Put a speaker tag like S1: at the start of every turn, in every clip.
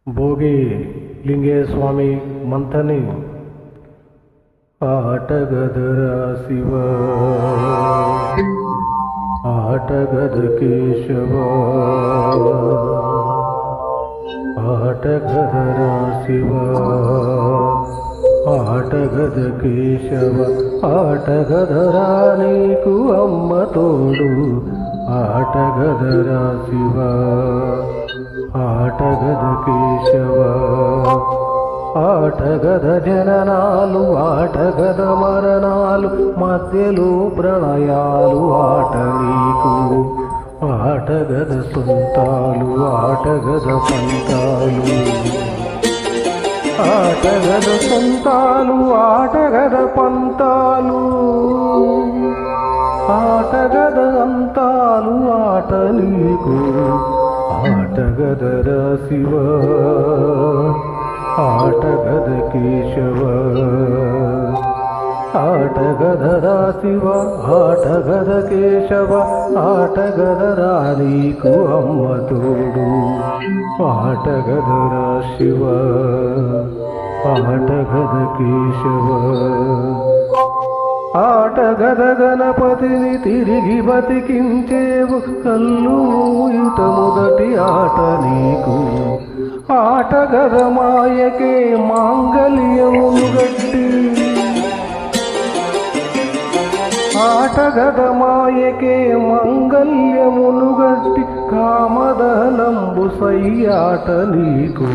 S1: ಭೋಗಿ ಲಿಂಗೇಸ್ವಾಮಿ ಮಂಥನಿ ಆಟಗದರ ಶಿವ ಆಟಗದ ಕೇಶವ ಆಟಗದರ ಶಿವ ಆಟಗದ ಕೇಶವ ಆಟಗದರ ನೀಕು ಅಮ್ಮ ತೋಡು ಆಟಗದರ ಶಿವ ఆటగద కేశవ ఆటగద జననాలు ఆటగద మరణాలు మధ్యలో ప్రణయాలు ఆట నీకు ఆటగద సొంతాలు ఆటగద పంతాలు ఆటగద సొంతాలు ఆటగద పంతాలు ఆటగద అంతాలు ఆట నీకు ఆటగదర శివ ఆటగద కేశవ ఆటగదర శివ ఆటగద కేశవ ఆటగదర నీకు అమ్మ తోడు ఆటగదర శివ ఆటగద కేశవ ఆటగద గణపతిని తిరిగి బతికించేవు కళ్ళు మూయుట మొదటి ఆట నీకు ఆటగద మాయకే మాంగళ్యమును గట్టి ఆటగద మాయకే మాంగళ్యమును గట్టి కామదలంబు సయ్యాట నీకు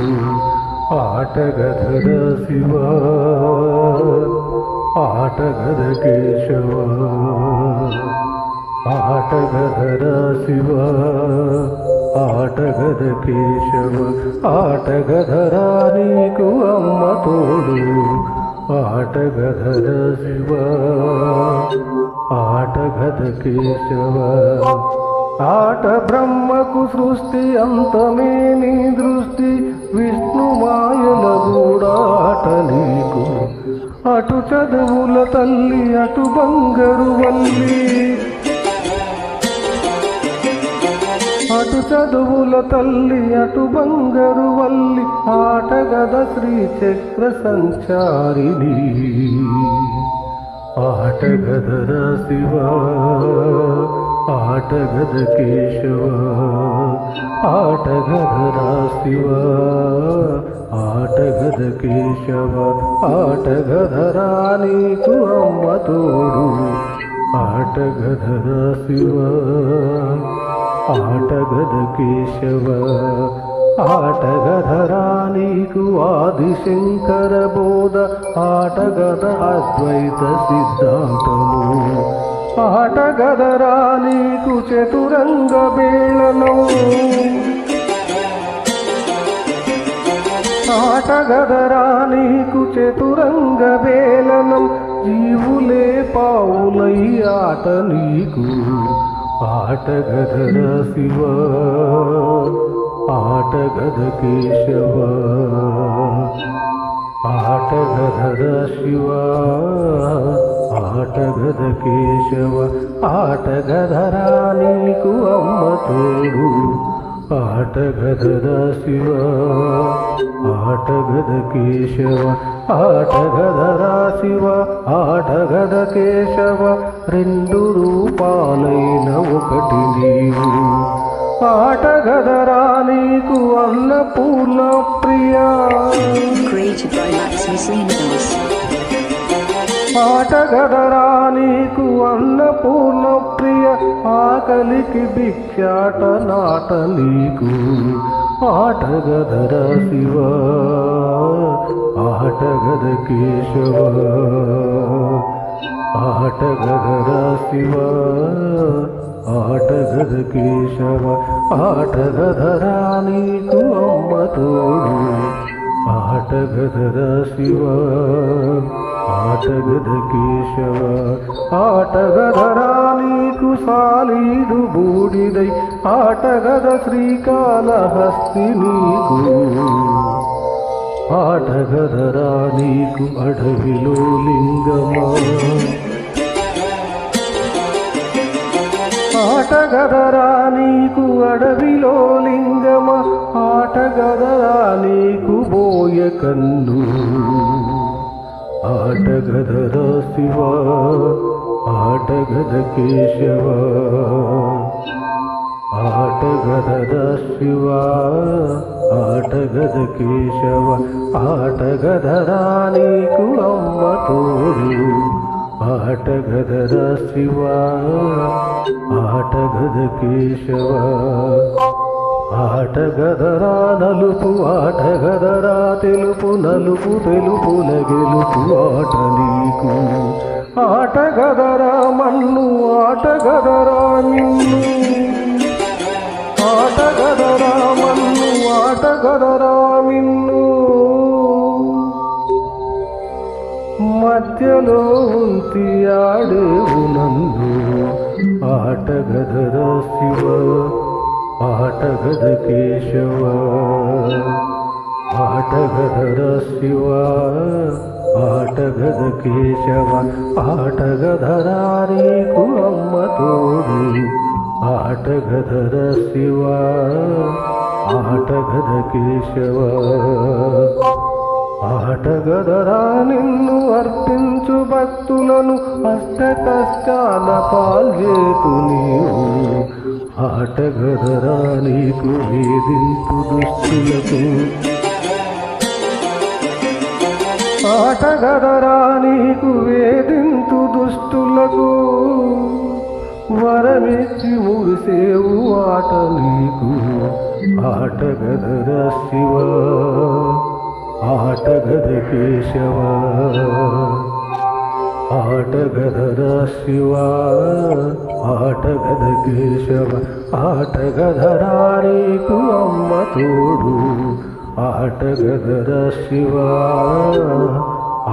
S1: ఆటగదర శివ ఆటగద కేశవ ఆటగదర శివ ఆటగద కేశవ ఆటగదర నీకు అమ్మ తోడు ఆటగదర శివ ఆటగద కేశవ ఆట బ్రహ్మకు సృష్టి అంతమే నీ దృష్టి విష్ణు మాయల గూడాట నీకు అటు చదువుల తల్లి అటు బంగారు వల్లి అటు చదువుల తల్లి అటు బంగారు వల్లి ఆటగద శ్రీచక్ర సంచారిణి ఆటగదర శివ ఆటగద కేశవ ఆటగదర శివ ఆటగద కేశవ ఆటగదర నీకు అమ్మ తోడు ఆటగదర శివ ఆటగద కేశవ ఆటగదర నీకు ఆదిశంకర బోధ ఆటగద అద్వైత సిద్ధాంతము ఆటగదర నీకు చతురంగ బేళనం ఆటగదర నీకు చతురంగ బేళనం జీవులే పావులై ఆట నీకు ఆటగదర శివ ఆటగద కేశవ ఆటగదర శివ ఆటగద కేశవ ఆటగదర నీకు అమ్మ తోడు ఆటగదర శివ ఆటగద కేశవ ఆటగదర శివ ఆటగద కేశవ రెండు రూపాలైన ఒకటి నీవు ఆటగదర నీకు అన్నపూర్ణ ప్రియా ఆటగదర నీకు అన్నపూర్ణ ప్రియ ఆకలికి భిక్షాట నాట నీకు ఆటగదర శివ ఆటగద కేశవ ఆటగదర శివ ఆటగద కేశవ ఆటగదర నీకు అమ్మ తోడు ఆటగదర శివ ఆటగద కేశవ ఆటగదర నీకు సాలీడు బూడిదై ఆటగద శ్రీకాళహస్తి నీకు ఆటగదర నీకు అడవిలో లింగమా ఆటగదరా నీకు అడవిలో లింగమ ఆట ఆటగదరా నీకు బోయ కన్ను ఆటగదరా శివ ఆటగద కేశవ ఆటగదరా శివ ఆటగద కేశవ ఆటగదరా నీకు అమ్మ తోడు ఆటగదరా శివ ఆటగద కేశవ ఆటగదరా నలుపు ఆటగదరా తెలుపు నలుపు తెలుపుల గెలుపు ఆట నీకు ఆటగదరా మన్ను ఆటగదరా నిన్ను ఆటగదరా మన్ను ఆటగదరా మిన్ను మధ్యలో ఉంచి ఆడేవు నందు ఆటగదరా శివ ఆటగద కేశవ ఆటగదరా శివ ఆటగద కేశవ ఆటగదరా నీకు అమ్మ తోడు ఆటగదరా శివ ఆటగద కేశవ ఆటగదరా నిన్ను అర్పించు భక్తులను అష్ట కష్టాల పాల్చేతు నీవు ఆటగదరా నీకు వేధింపు దుస్తులకు ఆటగదరా నీకు వేధింతు దుస్తులకు వరమిచ్చి మురిసేవు ఆట నీకు ఆటగదరా శివ ఆటగద కేశవ ఆటగదరా శివ ఆటగద కేశవ ఆటగదరా నీకు అమ్మ తోడు ఆటగదరా శివ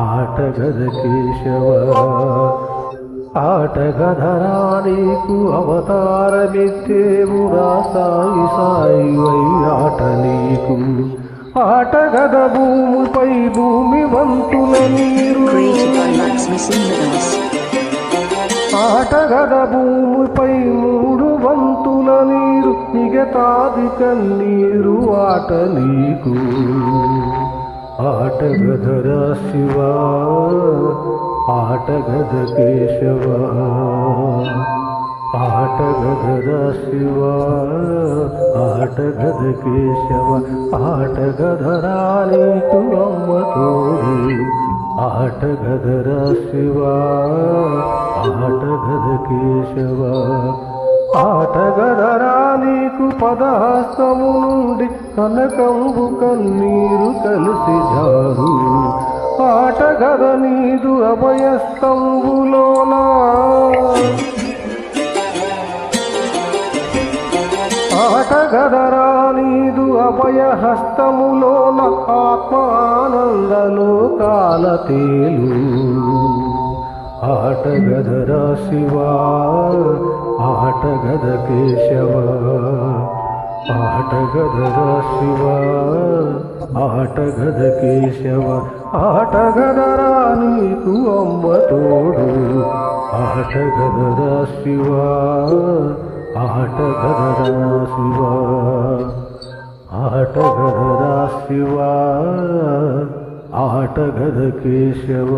S1: ఆటగద కేశవ ఆటగదరా నీకు అవతారమిత్తేవురా సాయి సాయి వై ఆట నీకు ఆటగద భూమిపై భూమి వంతుల నీరు ఆటగద భూమిపై 3 వంతుల నీరు మిగతాది కన్నీరు ఆట నీకు ఆటగదరా శివ ఆటగద కేశవ ఆటగదరా శివ ఆటగద కేశవ ఆటగదరా నీకు అమ్మ తోడు ఆటగదరా శివ ఆటగద కేశవ ఆటగదరా నీకు పదహస్తము నుండి కనకంబు కన్నీరు కలిసి జారు ఆటగద నీదు అభయస్తంబులోనా ఆటగదరా నీదు అభయహస్తములోన ఆత్మానందలోకాల తేలు ఆటగదరా శివ ఆటగద కేశవ ఆటగదరా శివ ఆటగద కేశవ ఆటగదరా నీకు అమ్మ తోడు ఆటగదరా శివ ఆటగదరా శివ ఆటగదరా శివ ఆటగద కేశవ